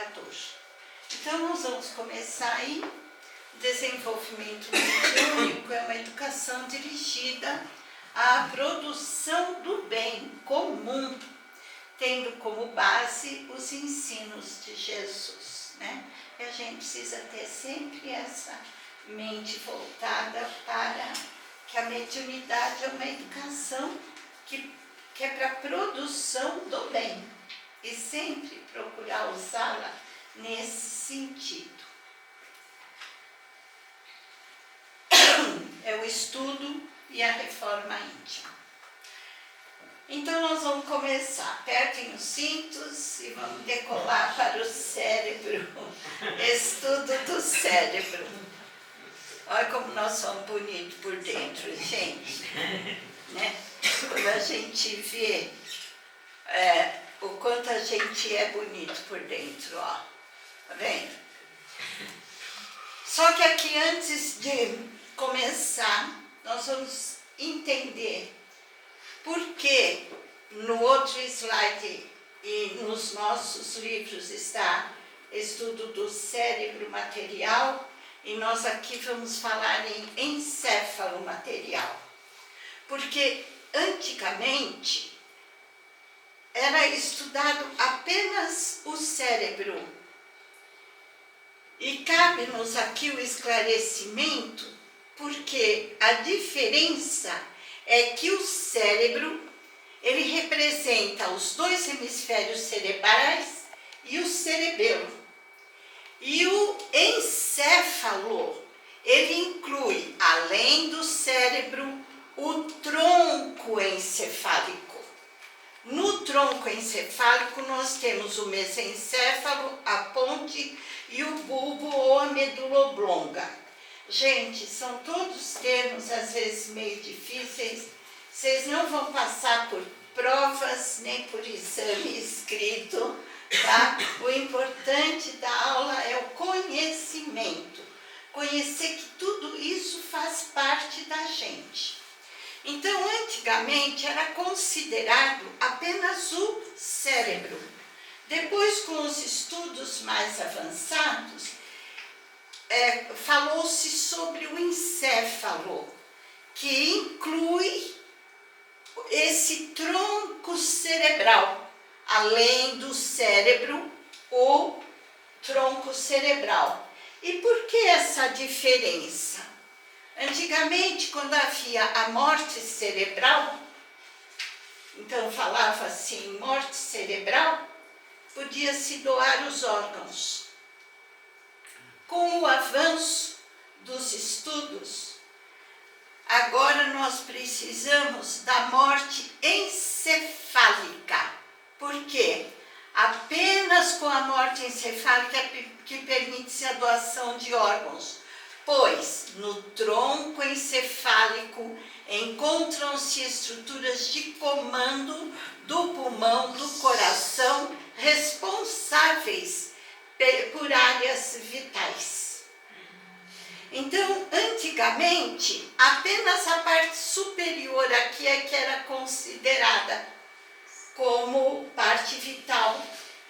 Criador. Então, nós vamos começar aí. Desenvolvimento mediúnico é uma educação dirigida à produção do bem comum, tendo como base os ensinos de Jesus, né? E a gente precisa ter sempre essa mente voltada para que a mediunidade é uma educação que é para a produção do bem e sempre procurar usá-la nesse sentido. É o estudo e a reforma íntima. Então, nós vamos começar. Apertem os cintos e vamos decolar para o cérebro. Estudo do cérebro. Olha como nós somos bonitos por dentro, gente. Né? Quando a gente vê o quanto a gente é bonito por dentro, ó. Tá vendo? Só que aqui, antes de começar, nós vamos entender por que no outro slide e nos nossos livros está estudo do cérebro material e nós aqui vamos falar em encéfalo material. Porque antigamente era estudado apenas o cérebro. E cabe-nos aqui o esclarecimento, porque a diferença é que o cérebro, ele representa os dois hemisférios cerebrais e o cerebelo. E o encéfalo, ele inclui, além do cérebro, o tronco encefálico. No tronco encefálico nós temos o mesencéfalo, a ponte e o bulbo ou a medula oblonga. Gente, são todos termos às vezes meio difíceis. Vocês não vão passar por provas nem por exame escrito, tá? O importante da aula é o conhecimento. Conhecer que tudo isso faz parte da gente. Então, antigamente era considerado apenas o cérebro. Depois, com os estudos mais avançados, falou-se sobre o encéfalo, que inclui esse tronco cerebral, além do cérebro, o tronco cerebral. E por que essa diferença? Antigamente, quando havia a morte cerebral, então falava-se em morte cerebral, podia-se doar os órgãos. Com o avanço dos estudos, agora nós precisamos da morte encefálica. Por quê? Apenas com a morte encefálica que permite-se a doação de órgãos, pois no tronco encefálico encontram-se estruturas de comando do pulmão, do coração, responsáveis por áreas vitais. Então, antigamente, apenas a parte superior aqui é que era considerada como parte vital.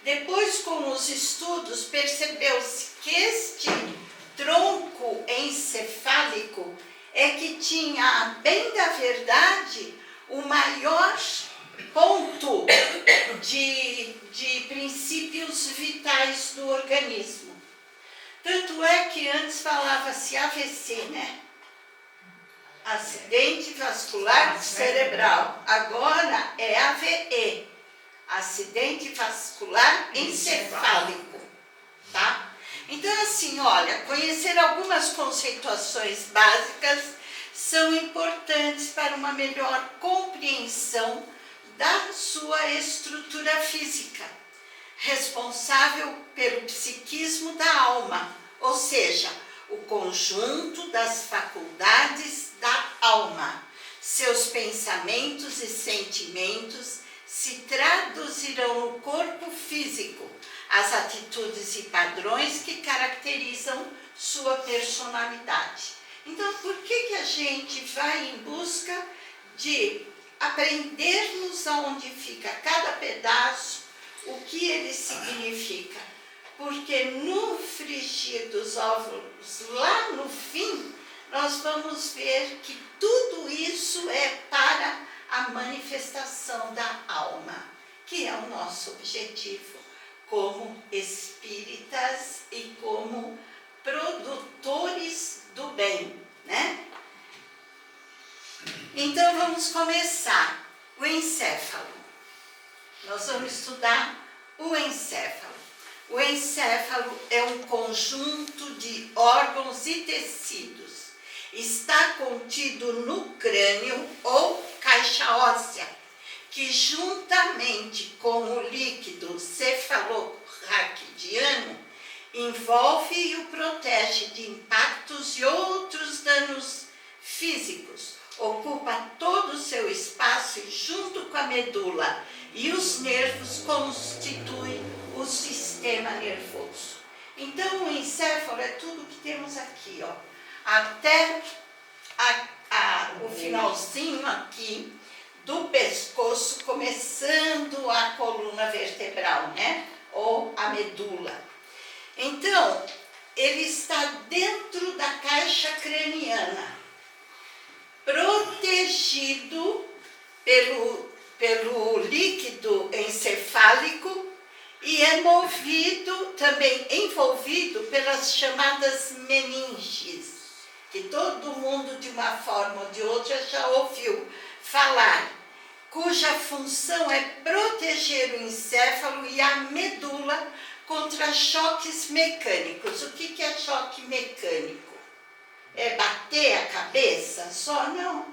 Depois, com os estudos, percebeu-se que este tronco encefálico é que tinha, bem da verdade, o maior ponto de princípios vitais do organismo. Tanto é que antes falava-se AVC, né? Acidente vascular cerebral. Agora é AVE, acidente vascular encefálico, tá? Então, assim, olha, conhecer algumas conceituações básicas são importantes para uma melhor compreensão da sua estrutura física, responsável pelo psiquismo da alma, ou seja, o conjunto das faculdades da alma. Seus pensamentos e sentimentos se traduzirão no corpo físico, as atitudes e padrões que caracterizam sua personalidade. Então, por que a gente vai em busca de aprendermos aonde fica cada pedaço, o que ele significa? porque no frigir dos ovos, lá no fim, nós vamos ver que tudo isso é para a manifestação da alma, que é o nosso objetivo como espíritas e como produtores do bem, né? Então vamos começar o encéfalo. Nós vamos estudar o encéfalo. O encéfalo é um conjunto de órgãos e tecidos. Está contido no crânio ou caixa óssea, que juntamente com o líquido cefalorraquidiano envolve e o protege de impactos e outros danos físicos. Ocupa todo o seu espaço e junto com a medula e os nervos constitui o sistema nervoso. Então o encéfalo é tudo que temos aqui, ó, até o finalzinho aqui do pescoço, começando a coluna vertebral, né? Ou a medula. Então, ele está dentro da caixa craniana, protegido pelo líquido encefálico e é também envolvido pelas chamadas meninges, que todo mundo, de uma forma ou de outra, já ouviu falar, cuja função é proteger o encéfalo e a medula contra choques mecânicos. O que é choque mecânico? É bater a cabeça? Só não.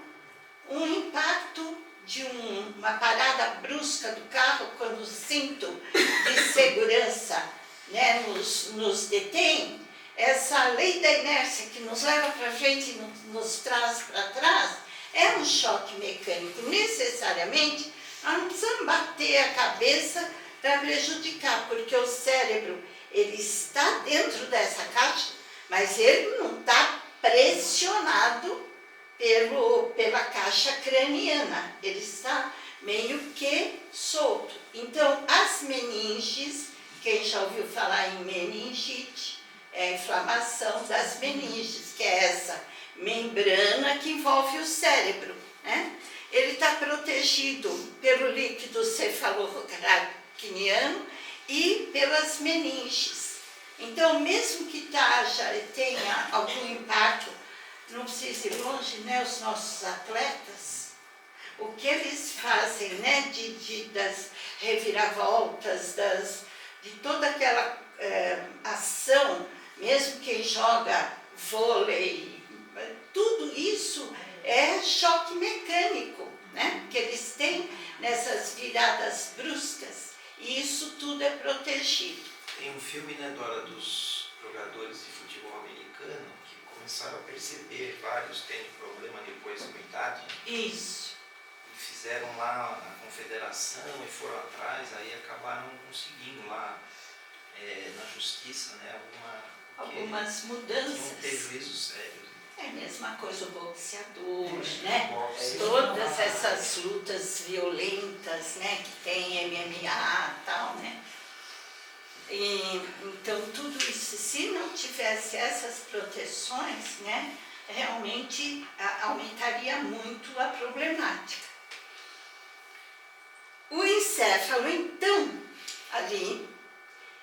Um impacto de uma parada brusca do carro, quando o cinto de segurança, né, nos detém, essa lei da inércia que nos leva para frente e nos traz para trás, é um choque mecânico. Necessariamente, nós não precisamos bater a cabeça para prejudicar, porque o cérebro, ele está dentro dessa caixa, mas ele não está pressionado pela caixa craniana, ele está meio que solto. Então, as meninges, quem já ouviu falar em meningite, é a inflamação das meninges, que é essa membrana que envolve o cérebro, né? Ele está protegido pelo líquido cefalorraquidiano e pelas meninges. Então, mesmo que tenha algum impacto, não precisa ir longe, né? Os nossos atletas, o que eles fazem, né? Das reviravoltas, de toda aquela ação, mesmo quem joga vôlei, tudo isso é choque mecânico, né? Que eles têm nessas viradas bruscas, e isso tudo é protegido. Tem um filme, né, Dora, dos jogadores de futebol americano que começaram a perceber vários tendo problema depois da idade. Isso. E fizeram lá a confederação e foram atrás, aí acabaram conseguindo lá na justiça, né, algumas mudanças. Tinham prejuízos sérios. É a mesma coisa o boxeador, né? Todas essas lutas violentas, né, que tem MMA e tal, né? Então, tudo isso, se não tivesse essas proteções, né, realmente aumentaria muito a problemática. O encéfalo, então, ali,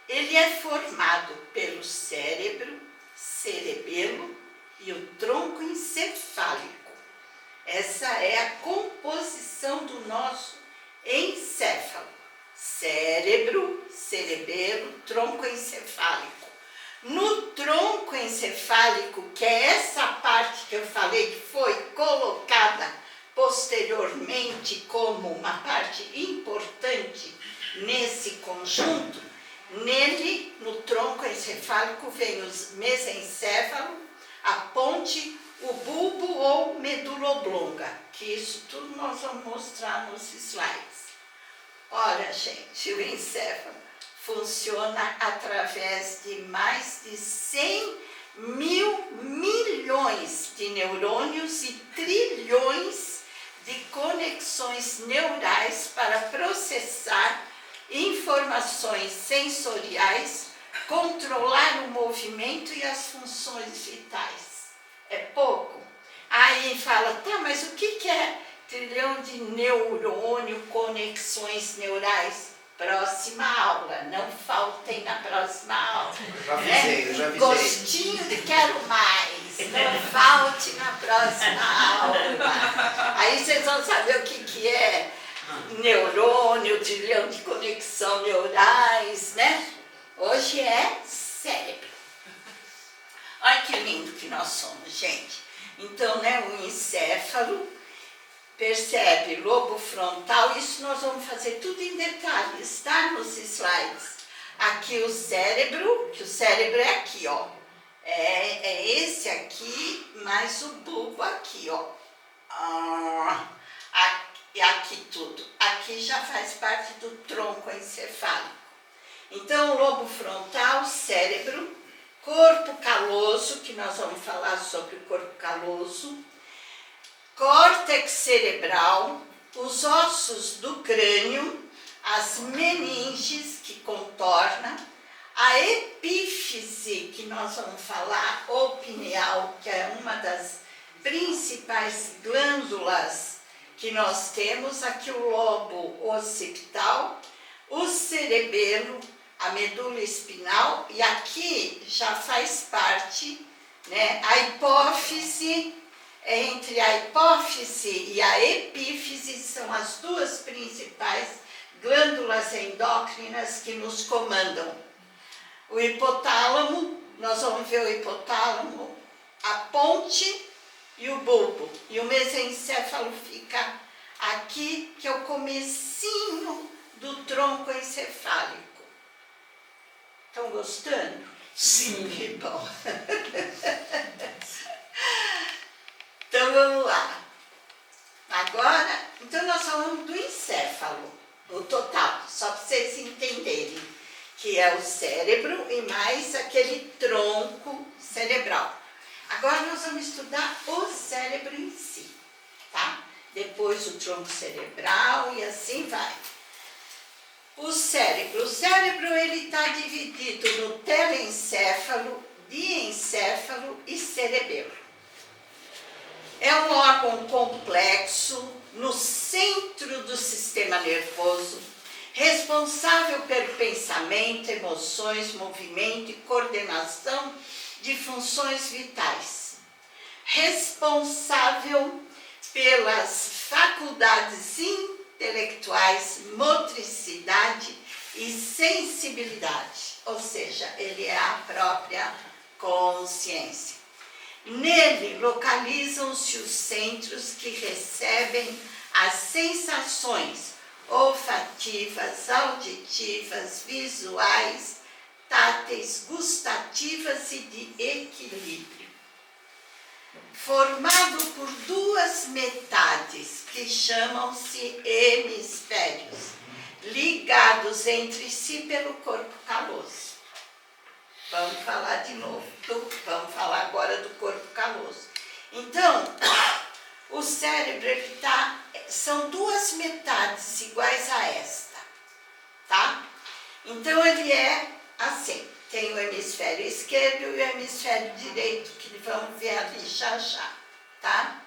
ele é formado pelo cérebro, cerebelo e o tronco encefálico. Essa é a composição do nosso encéfalo. Cérebro, cerebelo, tronco encefálico. No tronco encefálico, que é essa parte que eu falei que foi colocada posteriormente como uma parte importante nesse conjunto, nele, no tronco encefálico, vem o mesencéfalo, a ponte, o bulbo ou medula oblonga, que isso tudo nós vamos mostrar nos slides. Ora, gente, o encéfalo funciona através de mais de 100 mil milhões de neurônios e trilhões de conexões neurais para processar informações sensoriais controlar o movimento e as funções vitais. É pouco? Aí fala, tá, mas o que é trilhão de neurônio, conexões neurais? Próxima aula, não faltem na próxima aula. Eu já avisei. Gostinho de quero mais, não falte na próxima aula. Aí vocês vão saber o que é neurônio, trilhão de conexão neurais, né? Hoje é cérebro. Olha que lindo que nós somos, gente. Então, né, o encéfalo, percebe, lobo frontal, isso nós vamos fazer tudo em detalhes, tá? Nos slides. Aqui o cérebro, que o cérebro é aqui, ó. É esse aqui, mais o bulbo aqui, ó. Aqui tudo. Aqui já faz parte do tronco encefálico. Então, o lobo frontal, cérebro, corpo caloso, que nós vamos falar sobre o corpo caloso, córtex cerebral, os ossos do crânio, as meninges que contorna, a epífise, que nós vamos falar, ou pineal, que é uma das principais glândulas que nós temos, aqui o lobo occipital, o cerebelo, a medula espinal, e aqui já faz parte, né, a hipófise. Entre a hipófise e a epífise são as duas principais glândulas endócrinas que nos comandam. O hipotálamo, nós vamos ver o hipotálamo, a ponte e o bulbo. E o mesencéfalo fica aqui, que é o comecinho do tronco encefálico. Estão gostando? Sim. Que bom. Então vamos lá. Agora, então nós falamos do encéfalo, o total, só para vocês entenderem, que é o cérebro e mais aquele tronco cerebral. Agora nós vamos estudar o cérebro em si, tá? Depois o tronco cerebral e assim vai. O cérebro ele está dividido no telencéfalo, diencéfalo e cerebelo. É um órgão complexo no centro do sistema nervoso, responsável pelo pensamento, emoções, movimento e coordenação de funções vitais. Responsável pelas faculdades intelectuais, motricidade e sensibilidade, ou seja, ele é a própria consciência. Nele localizam-se os centros que recebem as sensações olfativas, auditivas, visuais, táteis, gustativas e de equilíbrio. Formado por duas metades que chamam-se hemisférios, ligados entre si pelo corpo caloso. Vamos falar de novo, vamos falar agora do corpo caloso. Então, o cérebro são duas metades iguais a esta, tá? Então ele é assim, tem o hemisfério esquerdo e o hemisfério direito, que vamos ver ali já já, tá?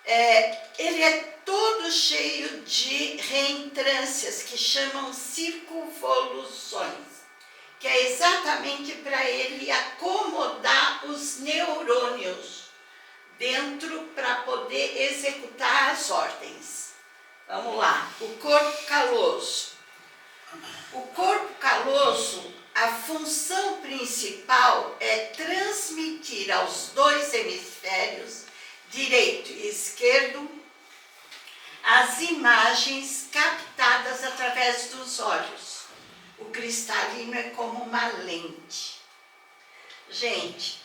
Ele é todo cheio de reentrâncias, que chamam circunvoluções, que é exatamente para ele acomodar os neurônios dentro para poder executar as ordens. Vamos lá, o corpo caloso. O corpo caloso, a função principal é transmitir aos dois hemisférios, direito e esquerdo, as imagens captadas através dos olhos. O cristalino é como uma lente. Gente,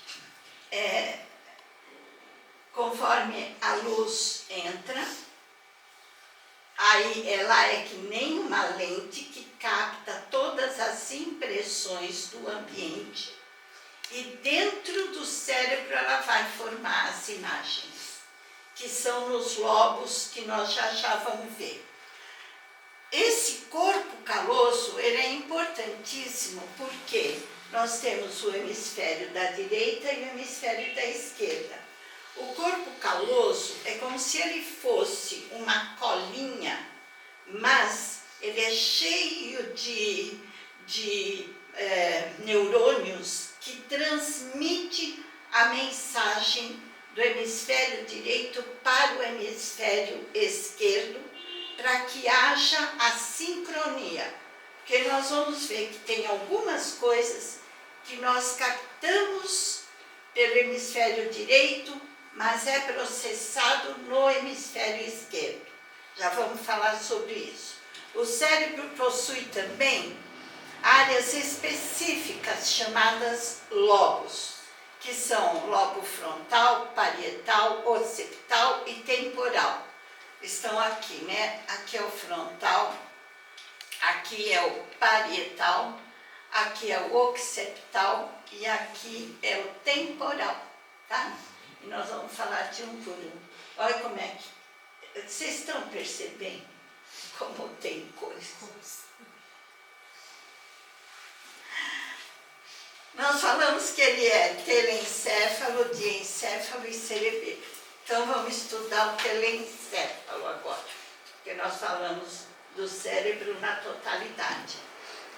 conforme a luz entra, aí ela é que nem uma lente que capta todas as impressões do ambiente e dentro do cérebro ela vai formar as imagens, que são nos lobos que nós já vamos ver. Esse corpo caloso, ele é importantíssimo porque nós temos o hemisfério da direita e o hemisfério da esquerda. O corpo caloso é como se ele fosse uma colinha, mas ele é cheio de neurônios que transmite a mensagem do hemisfério direito para o hemisfério esquerdo, para que haja a sincronia. Porque nós vamos ver que tem algumas coisas que nós captamos pelo hemisfério direito, mas é processado no hemisfério esquerdo. Já vamos falar sobre isso. O cérebro possui também áreas específicas chamadas lobos, que são lobo frontal, parietal, occipital e temporal. Estão aqui, né? Aqui é o frontal, aqui é o parietal, aqui é o occipital e aqui é o temporal, tá? E nós vamos falar de um por um. Olha como é que... Vocês estão percebendo como tem coisas? Nós falamos que ele é telencéfalo, diencéfalo e cerebelo. Então vamos estudar o telencéfalo agora, porque nós falamos do cérebro na totalidade.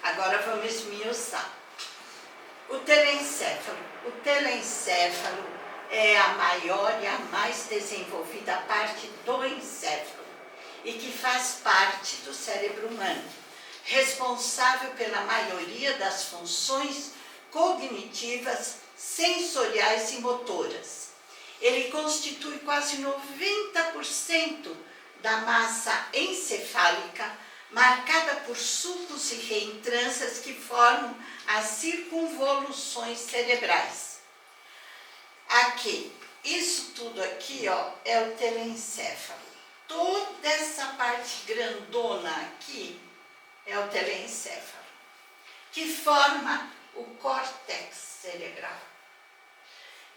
Agora vamos esmiuçar. O telencéfalo. O telencéfalo é a maior e a mais desenvolvida parte do encéfalo e que faz parte do cérebro humano, responsável pela maioria das funções cognitivas, sensoriais e motoras. Ele constitui quase 90% da massa encefálica, marcada por sulcos e reentrâncias que formam as circunvoluções cerebrais. Aqui, isso tudo aqui, ó, é o telencéfalo. Toda essa parte grandona aqui é o telencéfalo, que forma o córtex cerebral.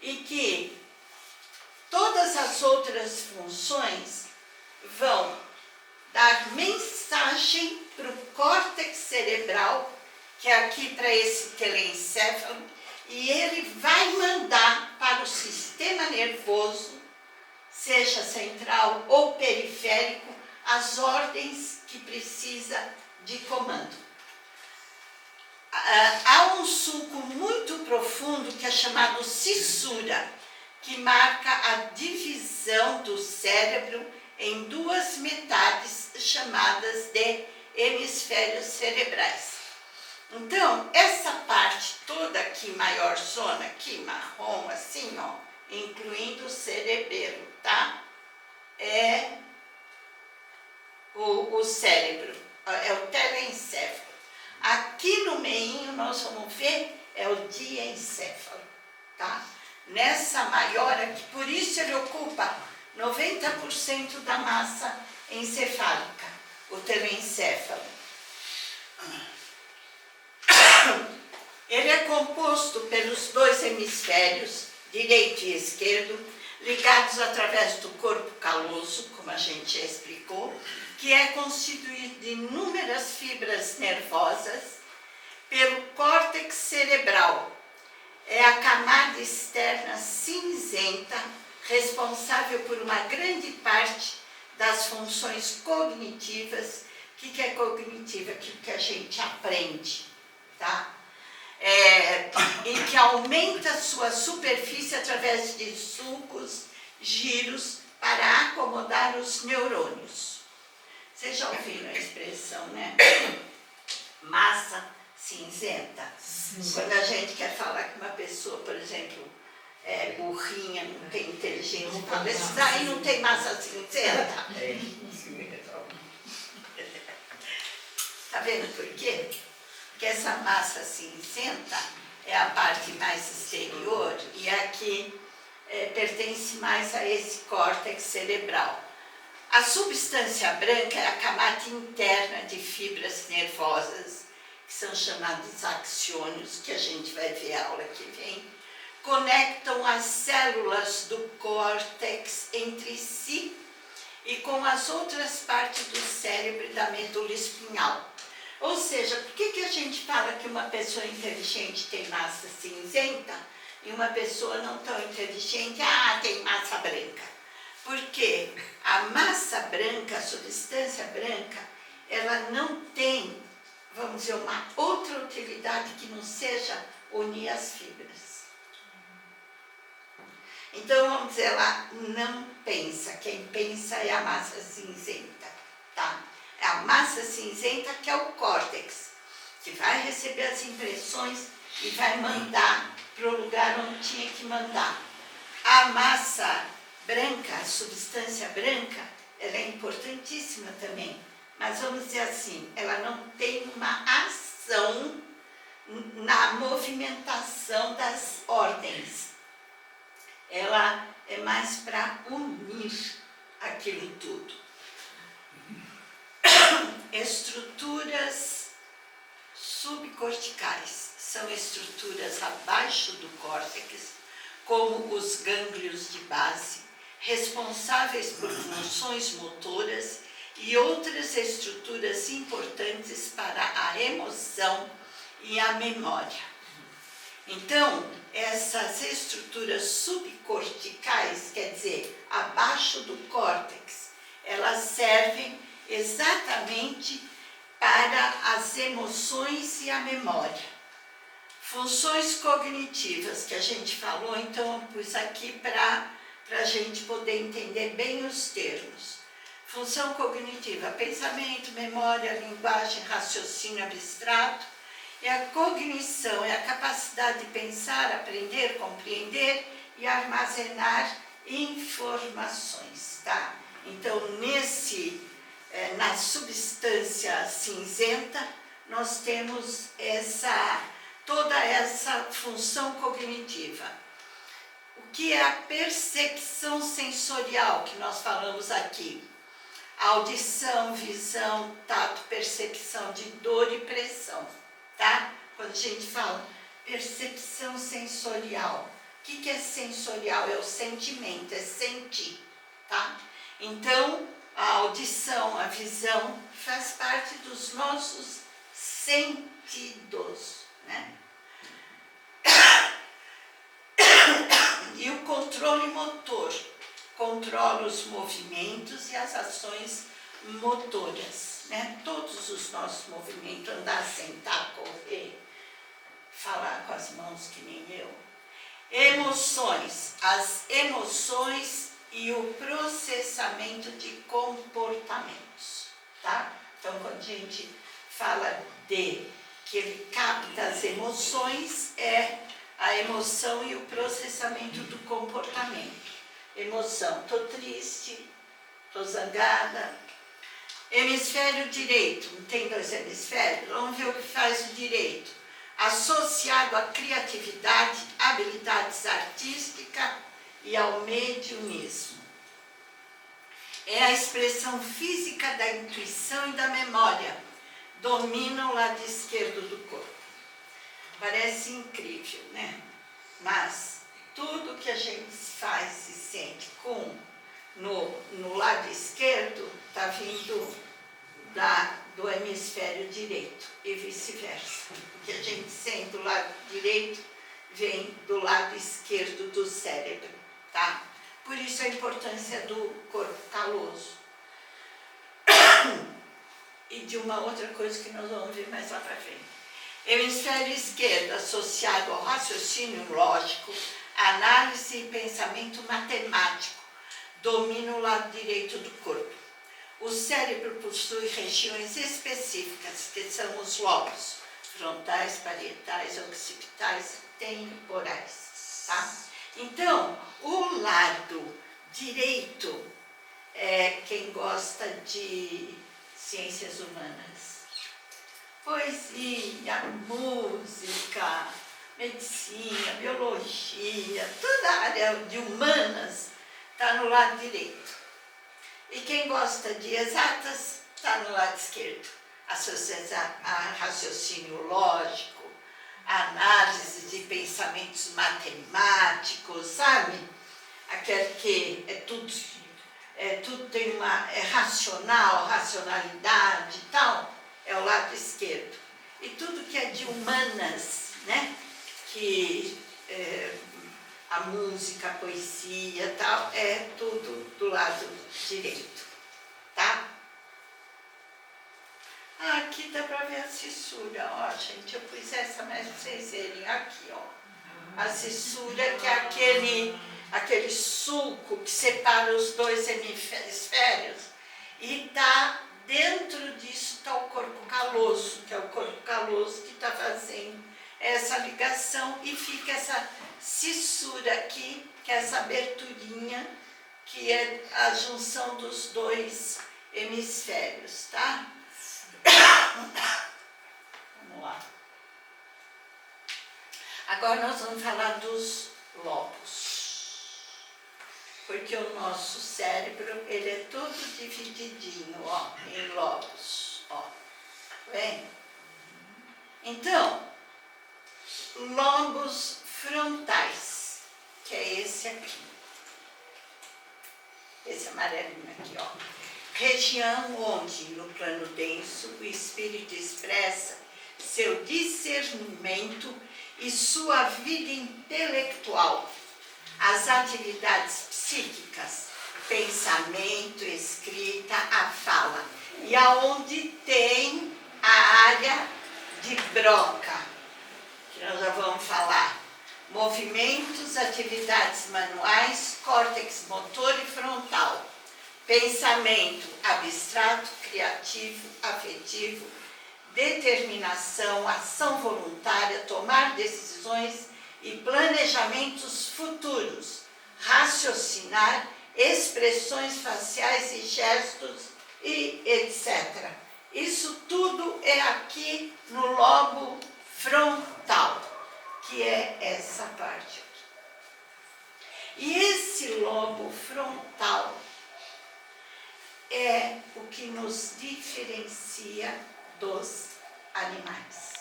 E que todas as outras funções vão dar mensagem para o córtex cerebral, que é aqui para esse telencéfalo, e ele vai mandar para o sistema nervoso, seja central ou periférico, as ordens que precisa de comando. Há um sulco muito profundo que é chamado cissura, que marca a divisão do cérebro em duas metades chamadas de hemisférios cerebrais. Então, essa parte toda aqui, maior zona aqui, marrom, assim, ó, incluindo o cerebelo, tá? É o cérebro, é o telencéfalo. Aqui no meinho nós vamos ver é o diencéfalo, tá? Nessa maior aqui, por isso ele ocupa 90% da massa encefálica, o telencéfalo. Ele é composto pelos dois hemisférios, direito e esquerdo, ligados através do corpo caloso, como a gente já explicou, que é constituído de inúmeras fibras nervosas, pelo córtex cerebral. É a camada externa cinzenta, responsável por uma grande parte das funções cognitivas. O que é cognitiva? Aquilo que a gente aprende, tá? E que aumenta sua superfície através de sulcos, giros, para acomodar os neurônios. Vocês já ouviram a expressão, né? Massa cinzenta. Sim. Quando a gente quer falar que uma pessoa, por exemplo, é burrinha, não tem inteligência, isso aí não tem massa cinzenta. Tá vendo por quê? Porque essa massa cinzenta é a parte mais exterior e aqui pertence mais a esse córtex cerebral. A substância branca é a camada interna de fibras nervosas, que são chamados axônios, que a gente vai ver a aula que vem, conectam as células do córtex entre si e com as outras partes do cérebro e da medula espinhal, Ou seja, por que a gente fala que uma pessoa inteligente tem massa cinzenta e uma pessoa não tão inteligente, tem massa branca? Porque a massa branca, a substância branca, ela não tem, vamos dizer, uma outra utilidade que não seja unir as fibras. Então, vamos dizer, ela não pensa. Quem pensa é a massa cinzenta, tá? É a massa cinzenta que é o córtex, que vai receber as impressões e vai mandar para o lugar onde tinha que mandar. A massa branca, a substância branca, ela é importantíssima também, mas vamos dizer assim, ela não tem uma ação na movimentação das ordens. Ela é mais para unir aquilo tudo. Estruturas subcorticais são estruturas abaixo do córtex, como os gânglios de base, responsáveis por funções motoras e outras estruturas importantes para a emoção e a memória. Então, essas estruturas subcorticais, quer dizer, abaixo do córtex, elas servem exatamente para as emoções e a memória. Funções cognitivas, que a gente falou, então eu pus aqui para a gente poder entender bem os termos. Função cognitiva, pensamento, memória, linguagem, raciocínio abstrato. E a cognição é a capacidade de pensar, aprender, compreender e armazenar informações, tá? Então, na substância cinzenta, nós temos toda essa função cognitiva. O que é a percepção sensorial que nós falamos aqui? Audição, visão, tato, percepção de dor e pressão, tá? Quando a gente fala percepção sensorial, o que é sensorial? É o sentimento, é sentir, tá? Então, a audição, a visão, faz parte dos nossos sentidos, né? E o controle motor controla os movimentos e as ações motoras, né? Todos os nossos movimentos, andar, sentar, correr, falar com as mãos que nem eu. Emoções, as emoções e o processamento de comportamentos, tá? Então, quando a gente fala que ele capta as emoções, é a emoção e o processamento do comportamento. Emoção, estou triste, estou zangada. Hemisfério direito, não tem dois hemisférios? Vamos ver o que faz o direito. Associado à criatividade, habilidades artísticas e ao mediunismo. É a expressão física da intuição e da memória. Domina o lado esquerdo do corpo. Parece incrível, né? Mas tudo que a gente faz e sente no lado esquerdo está vindo do hemisfério direito e vice-versa. O que a gente sente do lado direito vem do lado esquerdo do cérebro, tá? Por isso a importância do corpo caloso. E de uma outra coisa que nós vamos ver mais lá para frente. Hemisfério esquerdo associado ao raciocínio lógico, análise e pensamento matemático, domina o lado direito do corpo. O cérebro possui regiões específicas, que são os lobos, frontais, parietais, occipitais e temporais, tá? Então, o lado direito é quem gosta de ciências humanas. Poesia, música, medicina, biologia, toda a área de humanas está no lado direito. E quem gosta de exatas está no lado esquerdo. Associada a raciocínio lógico, análise de pensamentos matemáticos, sabe? Aquele que tudo tem é racional, racionalidade e tal. é o lado esquerdo. E tudo que é de humanas, né? Que a música, a poesia e tal, é tudo do lado direito, tá? Aqui dá para ver a cissura, ó, gente, eu pus essa mais para vocês verem, aqui, ó. A cissura, que é aquele sulco que separa os dois hemisférios, e tá dentro disso está o corpo caloso, que é o corpo caloso que está fazendo essa ligação, e fica essa cissura aqui, que é essa aberturinha, que é a junção dos dois hemisférios, tá? Vamos lá. Agora nós vamos falar dos lobos, porque o nosso cérebro, ele é todo divididinho, ó, em lobos, ó, vem? Então, lobos frontais, que é esse aqui, esse amarelinho aqui, ó, região onde, no plano denso, o espírito expressa seu discernimento e sua vida intelectual, as atividades psíquicas, pensamento, escrita, a fala, e aonde tem a área de Broca, que nós já vamos falar, movimentos, atividades manuais, córtex motor e frontal, pensamento abstrato, criativo, afetivo, determinação, ação voluntária, tomar decisões e planejamentos futuros, raciocinar, expressões faciais e gestos e etc. Isso tudo é aqui no lobo frontal, que é essa parte aqui. E esse lobo frontal é o que nos diferencia dos animais.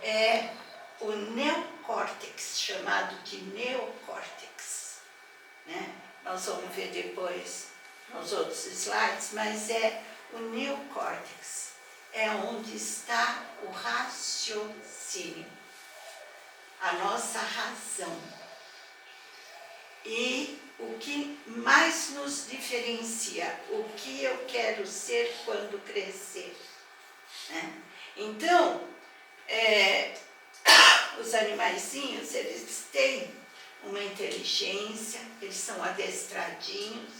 É o neocórtex, chamado de neocórtex, né? Nós vamos ver depois nos outros slides, mas é o neocórtex, é onde está o raciocínio, a nossa razão. E o que mais nos diferencia, o que eu quero ser quando crescer, né? Então, os animaizinhos, eles têm uma inteligência, eles são adestradinhos,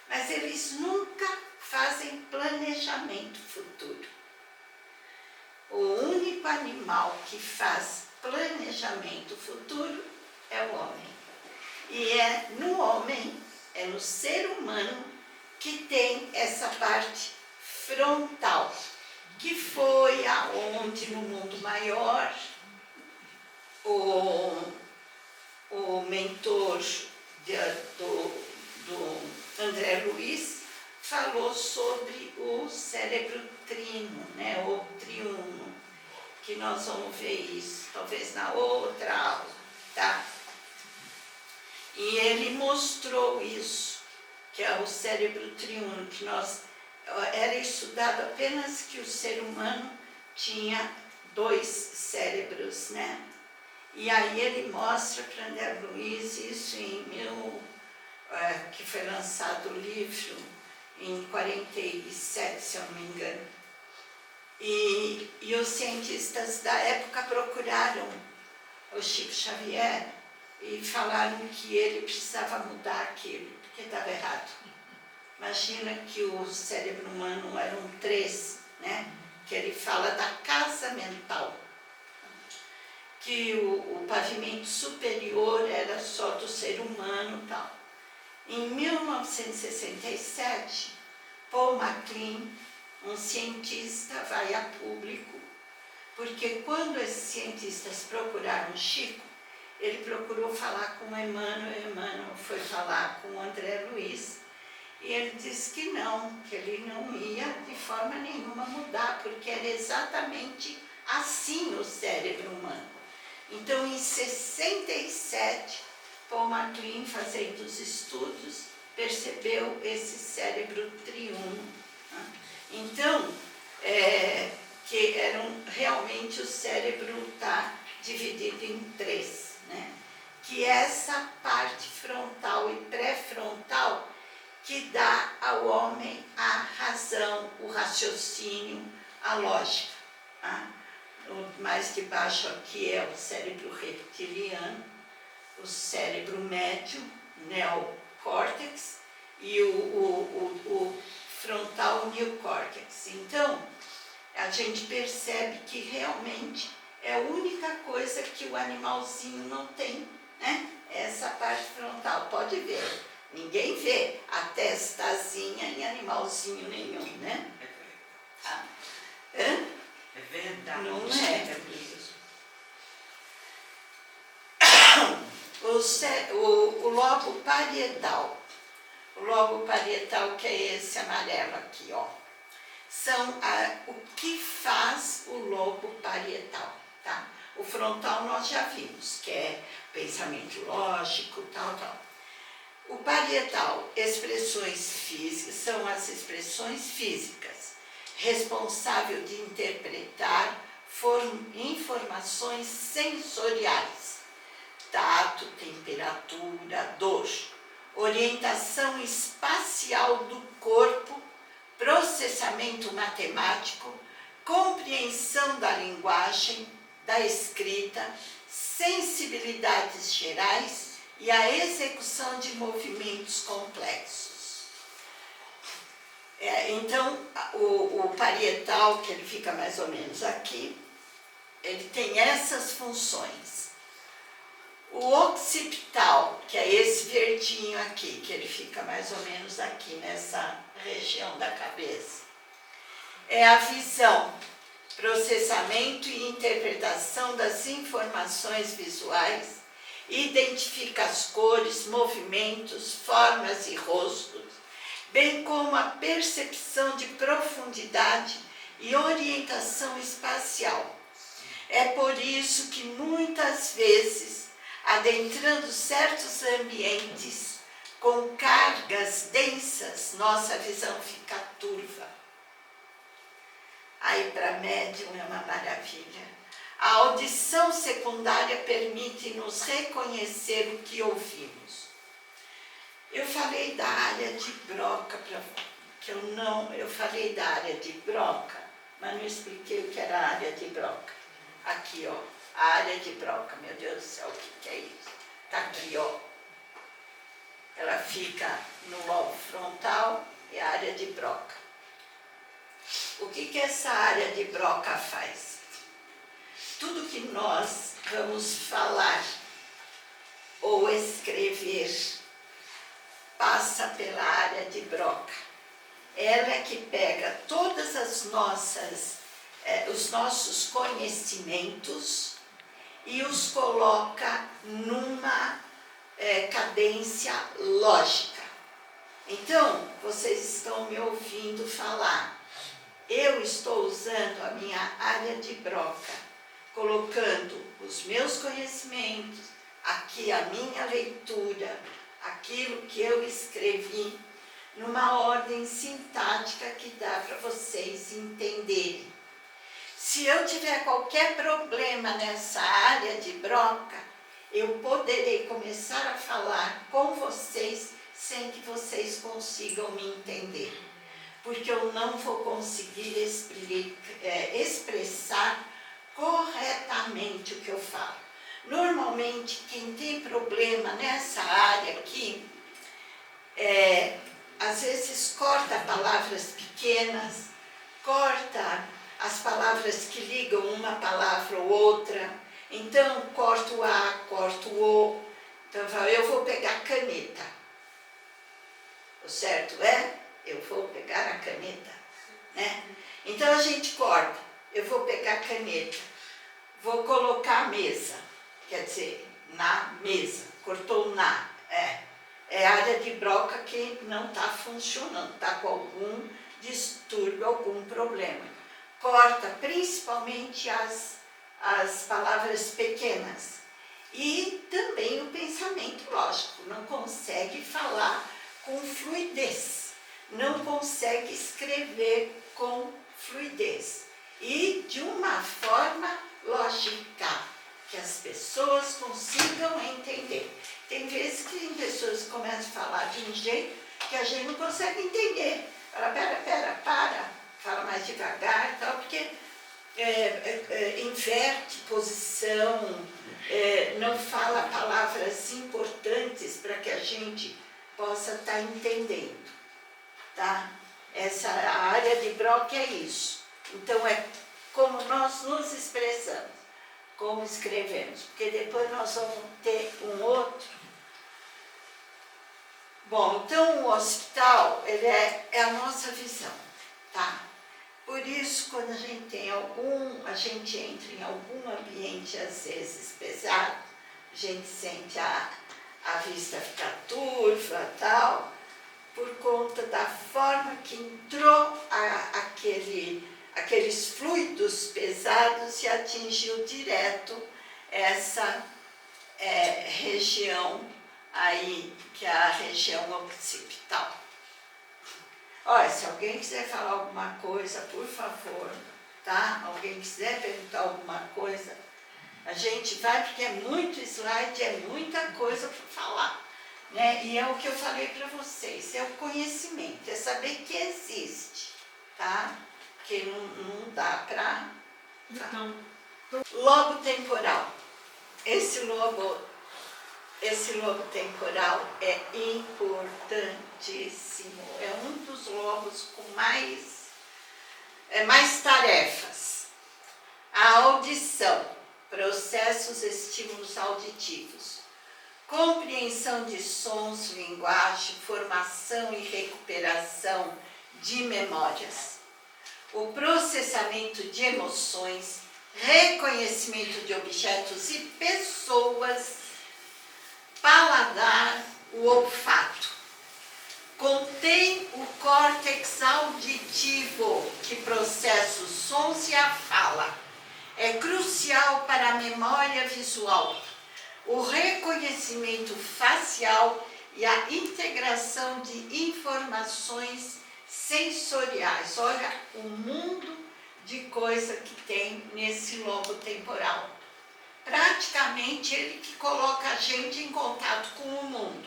mas eles nunca fazem planejamento futuro. O único animal que faz planejamento futuro é o homem. E é no homem, é no ser humano, que tem essa parte frontal, que foi aonde no mundo maior o mentor do André Luiz falou sobre o cérebro trino, né, ou triuno, que nós vamos ver isso, talvez na outra aula, tá? E ele mostrou isso, que é o cérebro triuno, que era estudado apenas que o ser humano tinha 2 cérebros, né? E aí ele mostra para André Luiz isso que foi lançado o livro em 47, se eu não me engano. E os cientistas da época procuraram o Chico Xavier e falaram que ele precisava mudar aquilo, porque estava errado. Imagina que o cérebro humano eram 3, né? Que ele fala da casa mental, que o pavimento superior era só do ser humano e tal. Em 1967, Paul MacLean, um cientista, vai a público, porque quando esses cientistas procuraram Chico, ele procurou falar com Emmanuel foi falar com o André Luiz, e ele disse que ele não ia de forma nenhuma mudar, porque era exatamente assim o cérebro humano. Então, em 67, Paul MacLean, fazendo os estudos, percebeu esse cérebro triuno, Né? Então, que realmente o cérebro está dividido em três, né? Que é essa parte frontal e pré-frontal que dá ao homem a razão, o raciocínio, a lógica. Tá? O mais de baixo aqui é o cérebro reptiliano, o cérebro médio, neocórtex, e o frontal neocórtex. Então, a gente percebe que realmente é a única coisa que o animalzinho não tem, né? Essa parte frontal, pode ver. Ninguém vê a testazinha em animalzinho nenhum, né? Ah. É verdade. Não é? O lobo parietal. O lobo parietal, que é esse amarelo aqui, ó. São o que faz o lobo parietal, tá? O frontal nós já vimos, que é pensamento lógico, tal. O parietal, expressões físicas, são as expressões físicas, responsável de interpretar informações sensoriais, tato, temperatura, dor, orientação espacial do corpo, processamento matemático, compreensão da linguagem, da escrita, sensibilidades gerais e a execução de movimentos complexos. Então, o parietal, que ele fica mais ou menos aqui, ele tem essas funções. O occipital, que é esse verdinho aqui, que ele fica mais ou menos aqui, nessa região da cabeça, é a visão, processamento e interpretação das informações visuais, identifica as cores, movimentos, formas e rostos, bem como a percepção de profundidade e orientação espacial. É por isso que muitas vezes, adentrando certos ambientes com cargas densas, nossa visão fica turva. Aí para médium é uma maravilha. A audição secundária permite-nos reconhecer o que ouvimos. Eu falei da área de Broca, eu falei da área de Broca, mas não expliquei o que era a área de Broca. Aqui, ó, a área de Broca, meu Deus do céu, o que é isso? Está aqui, ó. Ela fica no lobo frontal e a área de Broca. O que essa área de Broca faz? Tudo que nós vamos falar ou escrever passa pela área de Broca. Ela é que pega todas as os nossos conhecimentos e os coloca numa cadência lógica. Então, vocês estão me ouvindo falar. Eu estou usando a minha área de Broca, colocando os meus conhecimentos, aqui a minha leitura, aquilo que eu escrevi, numa ordem sintática que dá para vocês entenderem. Se eu tiver qualquer problema nessa área de Broca, eu poderei começar a falar com vocês sem que vocês consigam me entender. Porque eu não vou conseguir expressar corretamente o que eu falo. Normalmente, quem tem problema nessa área aqui, às vezes corta palavras pequenas, corta as palavras que ligam uma palavra ou outra, então corta o A, corta o O. Então eu vou pegar caneta. O certo é? Eu vou pegar a caneta, né? Então a gente corta. Eu vou pegar a caneta. Vou colocar a mesa. Quer dizer, na mesa. Cortou na. É a área de Broca que não está funcionando. Está com algum distúrbio, algum problema. Corta principalmente as palavras pequenas. E também o pensamento lógico. Não consegue falar com fluidez. não consegue escrever com fluidez e de uma forma lógica, que as pessoas consigam entender. Tem vezes que tem pessoas que começam a falar de um jeito que a gente não consegue entender. Fala, para, fala mais devagar, tal, porque inverte posição, não fala palavras importantes para que a gente possa estar entendendo, tá? A área de Broca é isso. Então, é como nós nos expressamos, como escrevemos, porque depois nós vamos ter um outro. Bom, então o hospital, ele é a nossa visão, tá? Por isso, quando a gente entra em algum ambiente, às vezes, pesado, a gente sente a vista ficar turva, tal, por conta da forma que entrou aqueles fluidos pesados e atingiu direto essa região aí, que é a região occipital. Olha, se alguém quiser falar alguma coisa, por favor, tá? Alguém quiser perguntar alguma coisa, a gente vai, porque é muito slide, é muita coisa para falar, né? E é o que eu falei para vocês, é o conhecimento, é saber que existe, tá? Que não dá para... Então... Lobo temporal. Esse lobo temporal é importantíssimo. É um dos lobos com mais tarefas. A audição, processos, estímulos auditivos, compreensão de sons, linguagem, formação e recuperação de memórias, o processamento de emoções, reconhecimento de objetos e pessoas, paladar, o olfato. Contém o córtex auditivo, que processa os sons e a fala. É crucial para a memória visual, o reconhecimento facial e a integração de informações sensoriais. Olha o mundo de coisa que tem nesse lobo temporal. Praticamente ele que coloca a gente em contato com o mundo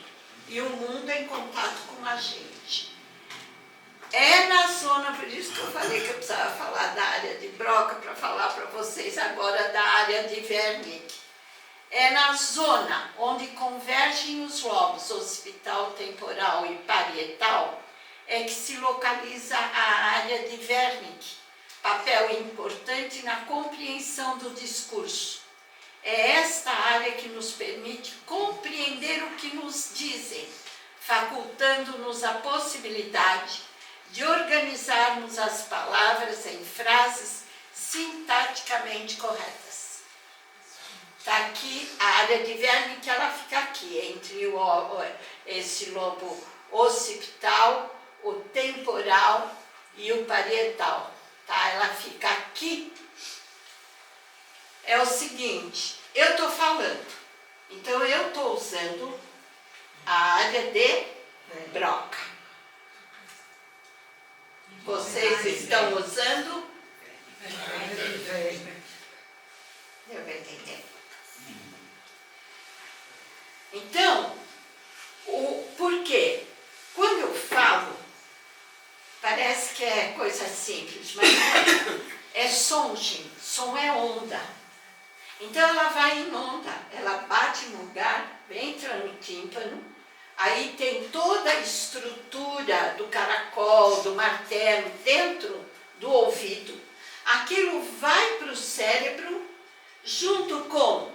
e o mundo em contato com a gente. É na zona, por isso que eu falei que eu precisava falar da área de Broca para falar para vocês agora da área de Wernicke. É na zona onde convergem os lobos occipital, temporal e parietal é que se localiza a área de Wernicke, papel importante na compreensão do discurso. É esta área que nos permite compreender o que nos dizem, facultando-nos a possibilidade de organizarmos as palavras em frases sintaticamente corretas. Está aqui a área de Wernicke, ela fica aqui, entre esse lobo occipital, o temporal e o parietal. Tá? Ela fica aqui. É o seguinte, eu estou falando, então eu estou usando a área de Broca. Vocês estão usando? Deu para entender? Então, por quê? Quando eu falo, parece que é coisa simples, mas é som, gente. Som é onda. Então ela vai em onda, ela bate no lugar, entra no tímpano, aí tem toda a estrutura do caracol, do martelo dentro do ouvido. Aquilo vai para o cérebro junto com...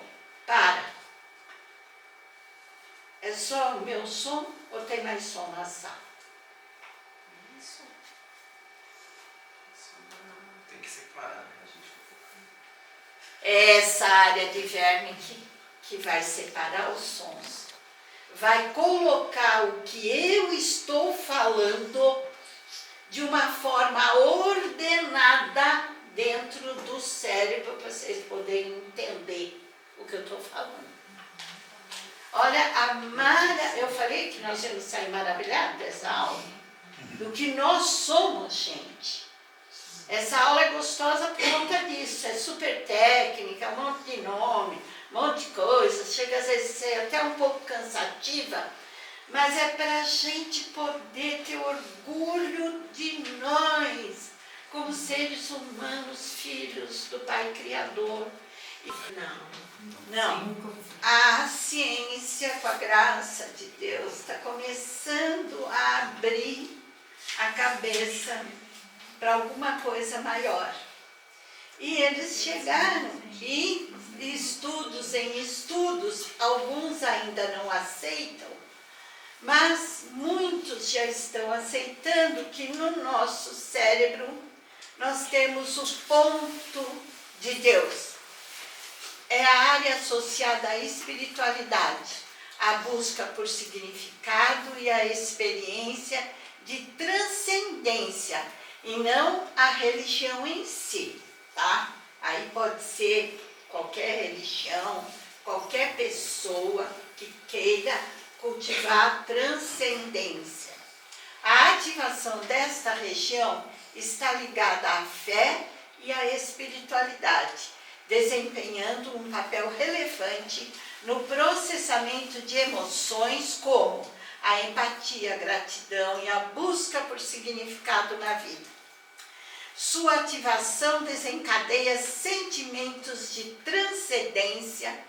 É só o meu som ou tem mais som na sala? Tem que separar, né? Essa área de Wernicke que vai separar os sons, vai colocar o que eu estou falando de uma forma ordenada dentro do cérebro para vocês poderem entender o que eu estou falando. Olha, eu falei que nós íamos sair maravilhados dessa aula. do que nós somos, gente. Essa aula é gostosa por conta disso, é super técnica, um monte de nome, um monte de coisa, chega às vezes a ser até um pouco cansativa, mas é para a gente poder ter orgulho de nós, como seres humanos, filhos do Pai Criador. Não. A ciência, com a graça de Deus, está começando a abrir a cabeça para alguma coisa maior. E eles chegaram, e estudos em estudos, alguns ainda não aceitam, mas muitos já estão aceitando que no nosso cérebro nós temos o ponto de Deus. É a área associada à espiritualidade, a busca por significado e a experiência de transcendência, e não a religião em si, tá? Aí pode ser qualquer religião, qualquer pessoa que queira cultivar a transcendência. A ativação desta região está ligada à fé e à espiritualidade, desempenhando um papel relevante no processamento de emoções como a empatia, a gratidão e a busca por significado na vida. Sua ativação desencadeia sentimentos de transcendência,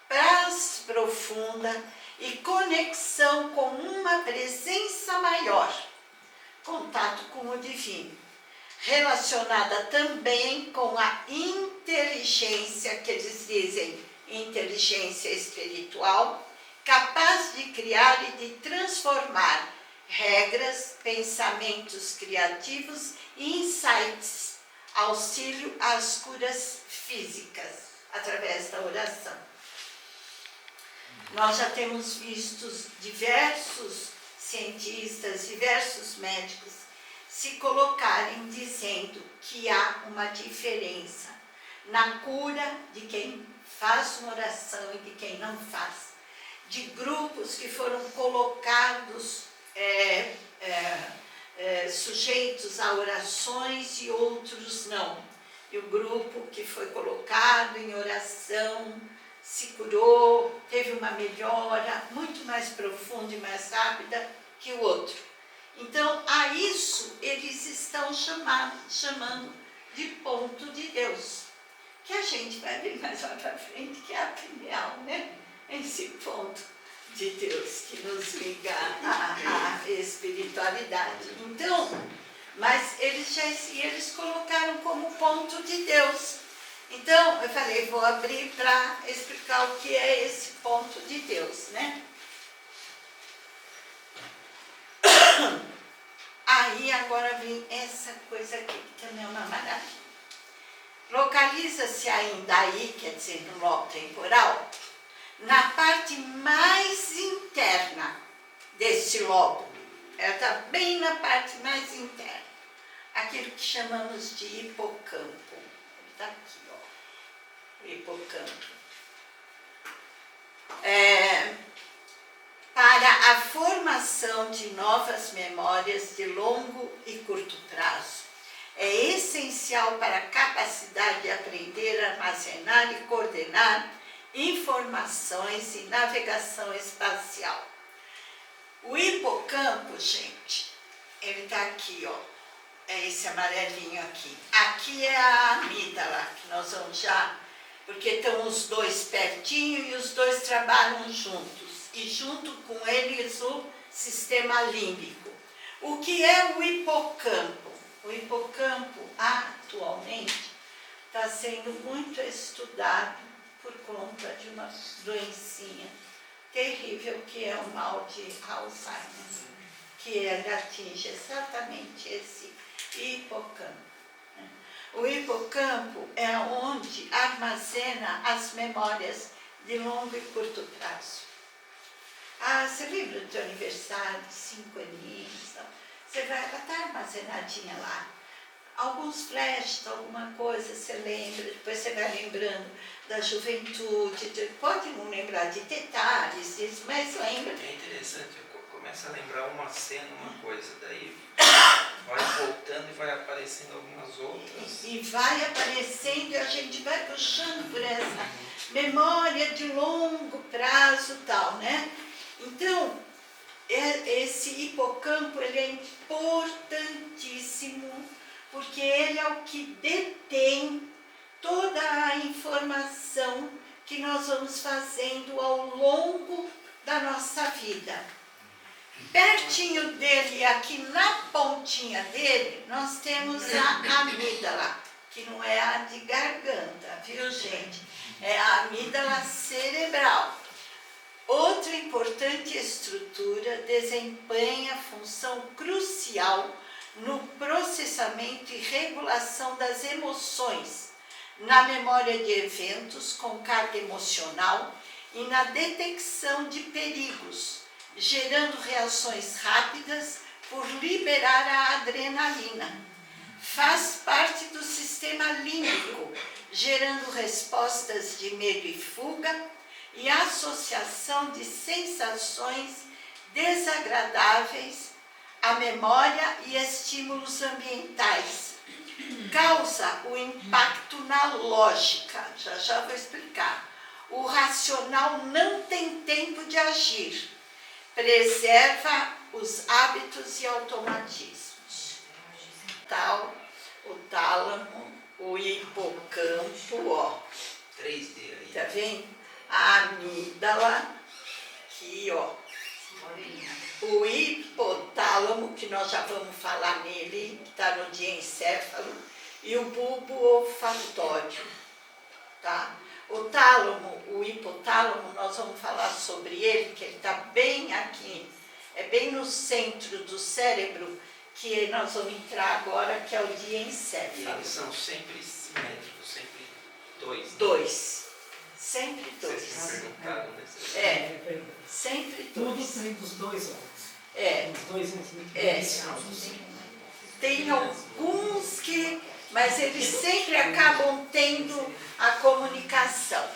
paz profunda e conexão com uma presença maior, contato com o divino, relacionada também com a inteligência, que eles dizem inteligência espiritual, capaz de criar e de transformar regras, pensamentos criativos e insights, auxílio às curas físicas, através da oração. Nós já temos visto diversos cientistas, diversos médicos se colocarem dizendo que há uma diferença na cura de quem faz uma oração e de quem não faz. De grupos que foram colocados sujeitos a orações e outros não. E o grupo que foi colocado em oração se curou, teve uma melhora muito mais profunda e mais rápida que o outro. Então, a isso eles estão chamando de ponto de Deus, que a gente vai ver mais lá para frente, que é a pineal, né? Esse ponto de Deus que nos liga à espiritualidade. Então, mas eles colocaram como ponto de Deus. Então, eu falei, vou abrir para explicar o que é esse ponto de Deus, né? Aí agora vem essa coisa aqui, que também é uma maravilha. Localiza-se ainda aí, quer dizer, no lobo temporal, na parte mais interna desse lobo. Ela está bem na parte mais interna. Aquilo que chamamos de hipocampo. Ele está aqui, ó. O hipocampo. Para a formação de novas memórias de longo e curto prazo. É essencial para a capacidade de aprender, armazenar e coordenar informações e navegação espacial. O hipocampo, gente, ele está aqui, ó. É esse amarelinho aqui. Aqui é a amígdala, que nós vamos já, porque estão os dois pertinho e os dois trabalham juntos. E junto com eles o sistema límbico. O que é o hipocampo? O hipocampo, atualmente, está sendo muito estudado por conta de uma doencinha terrível que é o mal de Alzheimer, que ele atinge exatamente esse hipocampo. O hipocampo é onde armazena as memórias de longo e curto prazo. Ah, você lembra do teu aniversário, de 5 aninhos? Você vai estar armazenadinha lá. Alguns flashes, alguma coisa você lembra, depois você vai lembrando da juventude, pode não lembrar de detalhes, mas lembra. É interessante, começa começa a lembrar uma cena, uma coisa, daí vai voltando e vai aparecendo algumas outras. E vai aparecendo e a gente vai puxando por essa memória de longo prazo e tal, né? Então, esse hipocampo, ele é importantíssimo, porque ele é o que detém toda a informação que nós vamos fazendo ao longo da nossa vida. Pertinho dele, aqui na pontinha dele, nós temos a amígdala, que não é a de garganta, viu, gente? É a amígdala cerebral. Outra importante estrutura desempenha função crucial no processamento e regulação das emoções, na memória de eventos com carga emocional e na detecção de perigos, gerando reações rápidas por liberar a adrenalina. Faz parte do sistema límbico, gerando respostas de medo e fuga e associação de sensações desagradáveis à memória e estímulos ambientais. Causa o impacto na lógica, já vou explicar. O racional não tem tempo de agir. Preserva os hábitos e automatismos. O tálamo, o hipocampo, ó. 3D aí. Tá vendo? A amígdala, aqui, ó. O hipotálamo, que nós já vamos falar nele, que está no diencéfalo, e o bulbo olfatório, tá? O tálamo, o hipotálamo, nós vamos falar sobre ele, que ele está bem aqui, é bem no centro do cérebro, que nós vamos entrar agora, que é o E diencéfalo. eles são sempre simétricos, sempre dois. Né? Dois. Sempre dois. Vocês me perguntaram, né? Sempre Tudo dois. tem dos dois lados. É. Os dois É. iniciados. Tem alguns que, mas eles sempre acabam tendo a comunicação.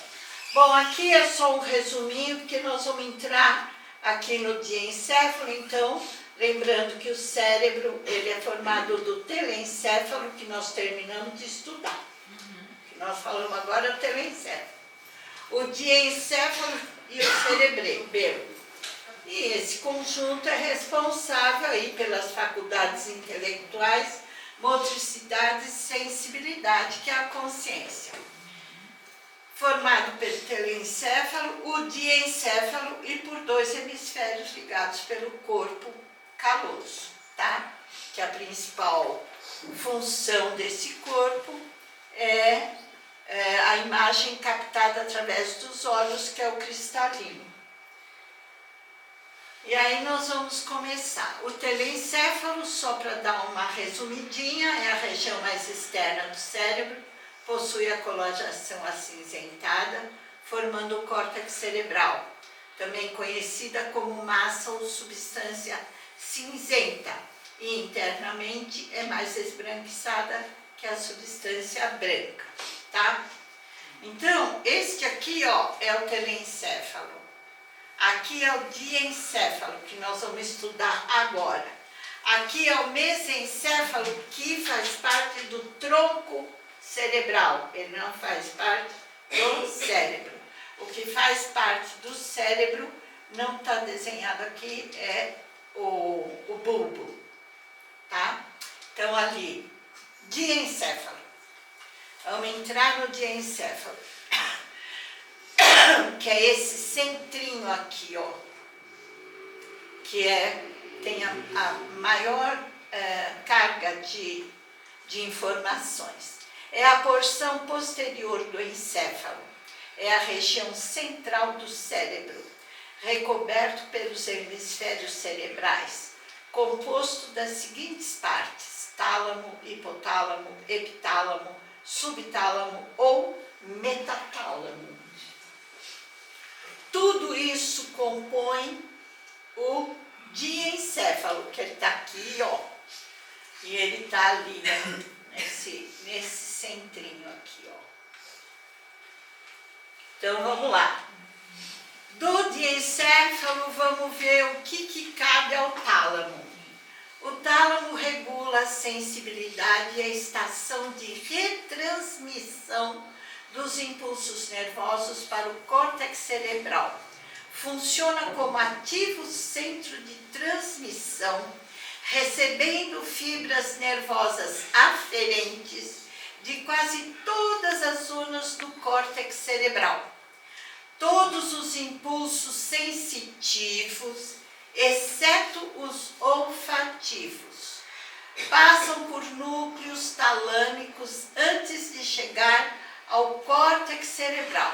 Bom, aqui é só um resuminho, porque nós vamos entrar aqui no diencéfalo, então, lembrando que o cérebro, ele é formado do telencéfalo, que nós terminamos de estudar. O que nós falamos agora é o telencéfalo. O diencéfalo e o cerebelo. E esse conjunto é responsável aí pelas faculdades intelectuais, motricidade e sensibilidade, que é a consciência. Formado pelo telencéfalo, o diencéfalo e por dois hemisférios ligados pelo corpo caloso, tá? Que a principal função desse corpo é a imagem captada através dos olhos, que é o cristalino. E aí nós vamos começar. O telencéfalo, só para dar uma resumidinha, é a região mais externa do cérebro, possui a coloração acinzentada, formando o córtex cerebral, também conhecida como massa ou substância cinzenta, e internamente é mais esbranquiçada que a substância branca, tá? Então, este aqui, ó, é o telencéfalo. Aqui é o diencéfalo, que nós vamos estudar agora. Aqui é o mesencéfalo, que faz parte do tronco cerebral. Ele não faz parte do cérebro. O que faz parte do cérebro, não está desenhado aqui, é o bulbo, tá? Então, ali, diencéfalo. Vamos entrar no diencéfalo, que é esse centrinho aqui, ó, que tem a maior carga de informações. É a porção posterior do encéfalo, é a região central do cérebro, recoberto pelos hemisférios cerebrais, composto das seguintes partes: tálamo, hipotálamo, epitálamo, subtálamo ou metatálamo. Tudo isso compõe o diencéfalo, que ele está aqui, ó, e ele está ali, né, nesse centrinho aqui, ó. Então, vamos lá. Do diencéfalo, vamos ver o que cabe ao sensibilidade e a estação de retransmissão dos impulsos nervosos para o córtex cerebral. Funciona como ativo centro de transmissão, recebendo fibras nervosas aferentes de quase todas as zonas do córtex cerebral. Todos os impulsos sensitivos, exceto os olfativos, passam por núcleos talâmicos antes de chegar ao córtex cerebral.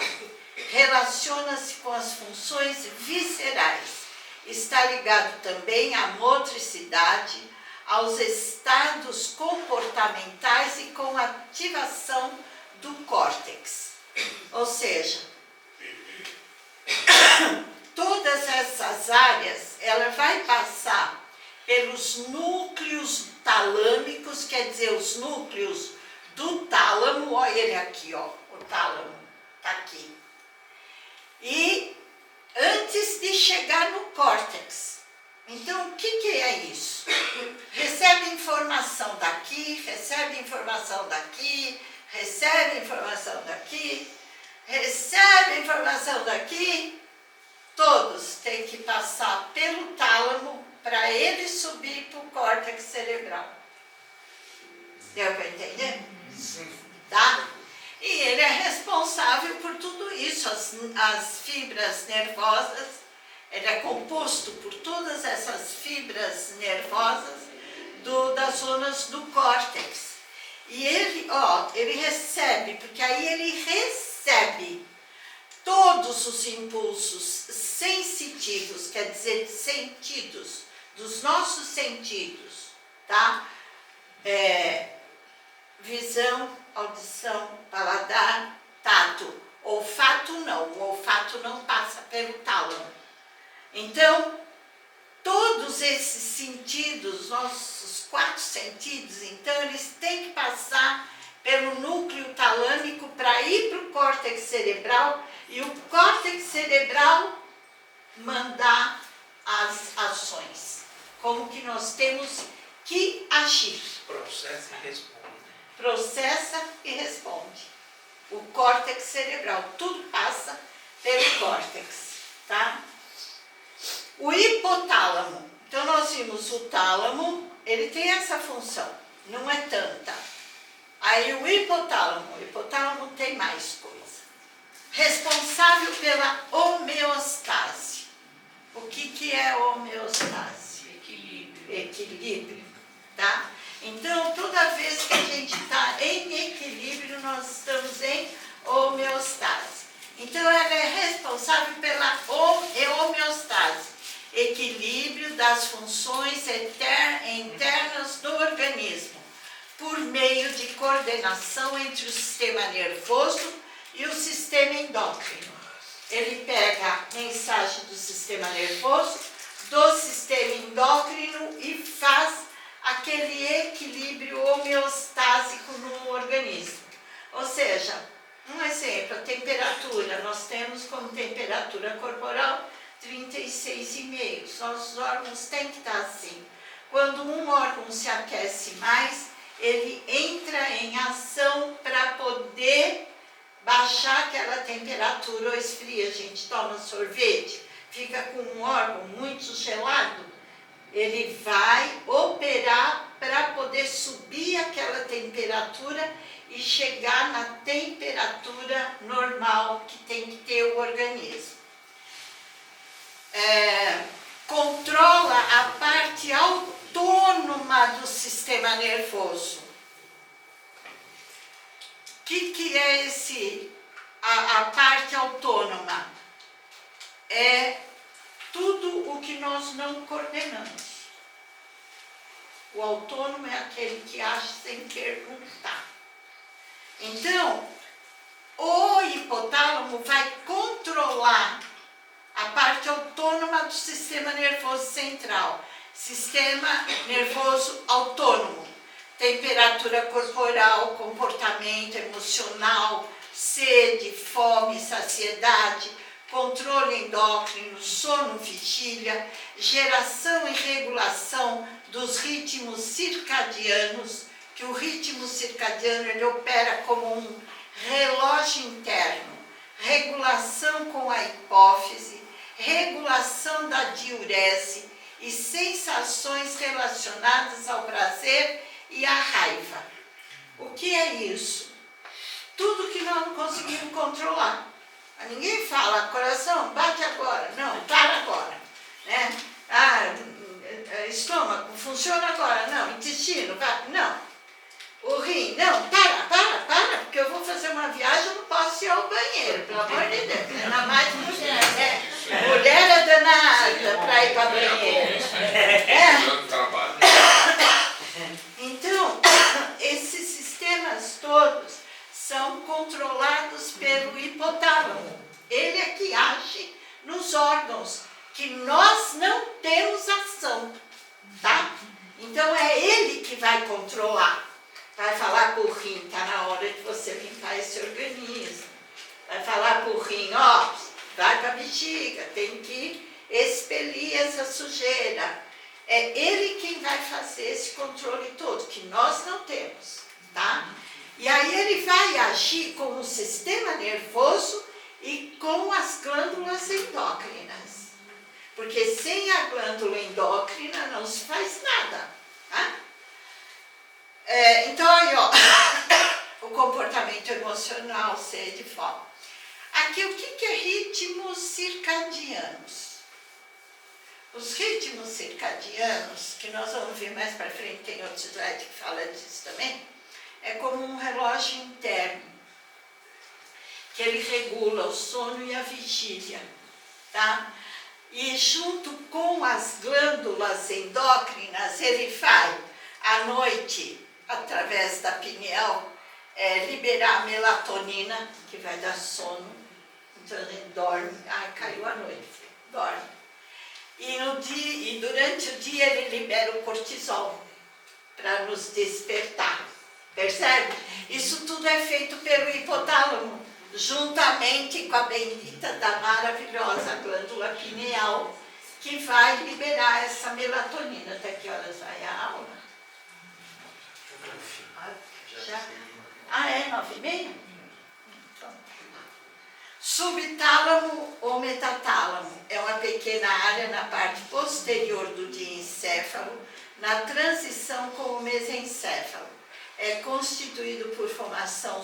Relaciona-se com as funções viscerais. Está ligado também à motricidade, aos estados comportamentais e com a ativação do córtex. Ou seja, todas essas áreas, ela vai passar pelos núcleos talâmicos, quer dizer, os núcleos do tálamo, olha ele aqui, ó, o tálamo está aqui. E antes de chegar no córtex. Então, o que é isso? Recebe informação daqui, recebe informação daqui, recebe informação daqui, recebe informação daqui. Todos têm que passar pelo tálamo para ele subir para o córtex cerebral. Deu para entender? Sim. Tá? E ele é responsável por tudo isso, as fibras nervosas, ele é composto por todas essas fibras nervosas das zonas do córtex. E ele recebe, porque aí ele recebe todos os impulsos sensitivos, quer dizer, sentidos, dos nossos sentidos, tá? Visão, audição, paladar, tato. Olfato não, o olfato não passa pelo tálamo. Então, todos esses sentidos, nossos 4 sentidos, então eles têm que passar pelo núcleo talâmico para ir para o córtex cerebral e o córtex cerebral mandar as ações. Como que nós temos que agir. Processa e responde. Processa e responde. O córtex cerebral, tudo passa pelo córtex, tá? O hipotálamo. Então, nós vimos o tálamo, ele tem essa função, não é tanta. Aí o hipotálamo tem mais coisa. Responsável pela homeostase. O que é homeostase? Equilíbrio, tá? Então, toda vez que a gente está em equilíbrio, nós estamos em homeostase. Então, ela é responsável pela homeostase, equilíbrio das funções internas do organismo, por meio de coordenação entre o sistema nervoso e o sistema endócrino. Ele pega a mensagem do sistema nervoso, do sistema endócrino e faz aquele equilíbrio homeostásico no organismo. Ou seja, um exemplo, a temperatura, nós temos como temperatura corporal 36,5. Nossos órgãos têm que estar assim. Quando um órgão se aquece mais, ele entra em ação para poder baixar aquela temperatura ou esfria. A gente toma sorvete, fica com um órgão muito gelado, ele vai operar para poder subir aquela temperatura e chegar na temperatura normal que tem que ter o organismo. Controla a parte autônoma do sistema nervoso. O que é a parte autônoma? É tudo o que nós não coordenamos. O autônomo é aquele que age sem perguntar. Então, o hipotálamo vai controlar a parte autônoma do sistema nervoso central. Sistema nervoso autônomo. Temperatura corporal, comportamento emocional, sede, fome, saciedade, controle endócrino, sono, vigília, geração e regulação dos ritmos circadianos, que o ritmo circadiano ele opera como um relógio interno, regulação com a hipófise, regulação da diurese e sensações relacionadas ao prazer e à raiva. O que é isso? Tudo que nós não conseguimos controlar. Ninguém fala, coração, bate agora. Não, para agora. Né? Estômago, funciona agora. Não, intestino, vai. Não. O rim, não, para, porque eu vou fazer uma viagem, eu não posso ir ao banheiro, pelo amor de Deus. Ainda mais mulher, né? Mulher é danada para ir para banheiro. Então, esses sistemas todos são controlados pelo hipotálamo. Ele é que age nos órgãos, que nós não temos ação, tá? Então, é ele que vai controlar. Vai falar para o rim, está na hora de você limpar esse organismo. Vai falar para o rim, ó, vai para a bexiga, tem que expelir essa sujeira. É ele quem vai fazer esse controle todo, que nós não temos, tá? E aí ele vai agir com o sistema nervoso e com as glândulas endócrinas. Porque sem a glândula endócrina não se faz nada, tá? Então, aí, ó, o comportamento emocional, sede e fome. Aqui, o que é ritmos circadianos? Os ritmos circadianos, que nós vamos ver mais para frente, tem outro slide que fala disso também, é como um relógio interno, que ele regula o sono e a vigília, tá? E junto com as glândulas endócrinas, ele vai, à noite, através da pineal, liberar melatonina, que vai dar sono. Então a gente dorme, caiu a noite, dorme. E durante o dia ele libera o cortisol, para nos despertar. Percebe? Isso tudo é feito pelo hipotálamo, juntamente com a bendita da maravilhosa glândula pineal, que vai liberar essa melatonina. Até que horas vai a aula? Já? É 9h30? Então. Subtálamo ou metatálamo é uma pequena área na parte posterior do diencéfalo, na transição com o mesencéfalo. É constituído por formação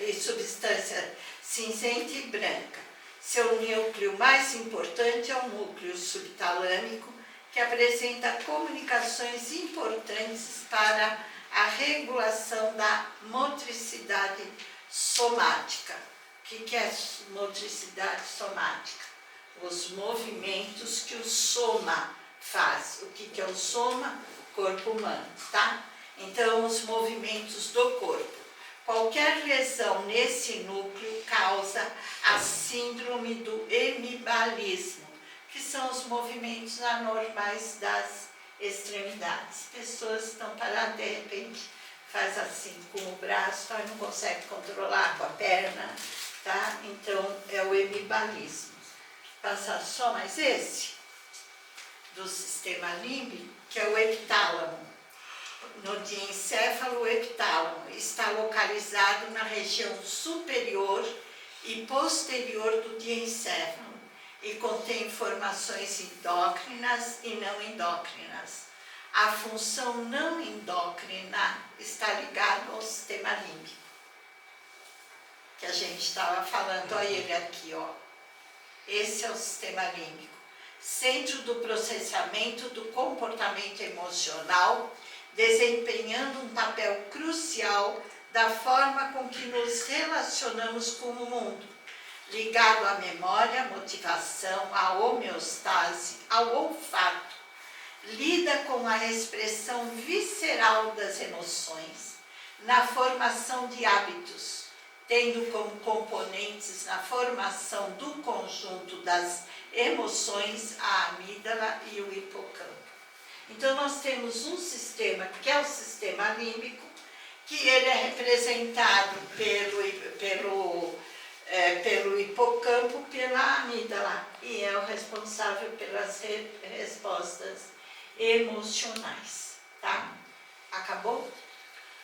e substância cinzenta e branca. Seu núcleo mais importante é o núcleo subtalâmico, que apresenta comunicações importantes para a regulação da motricidade somática. O que é motricidade somática? Os movimentos que o soma faz. O que é o soma? Corpo humano, tá? Então, os movimentos do corpo. Qualquer lesão nesse núcleo causa a síndrome do hemibalismo, que são os movimentos anormais das extremidades. Pessoas estão paradas, de repente, faz assim com o braço, não consegue controlar com a perna, tá? Então, é o hemibalismo. Passar só mais esse, do sistema límbico, que é o epitálamo. No diencéfalo, o epitálamo está localizado na região superior e posterior do diencéfalo e contém informações endócrinas e não endócrinas. A função não endócrina está ligada ao sistema límbico, que a gente estava falando, olha ele aqui, ó. Esse é o sistema límbico, centro do processamento do comportamento emocional, desempenhando um papel crucial da forma com que nos relacionamos com o mundo, ligado à memória, à motivação, à homeostase, ao olfato. Lida com a expressão visceral das emoções, na formação de hábitos, tendo como componentes na formação do conjunto das emoções a amígdala e o hipocampo. Então, nós temos um sistema, que é o sistema límbico, que ele é representado pelo pelo hipocampo, pela amígdala, e é o responsável pelas respostas emocionais, tá? Acabou?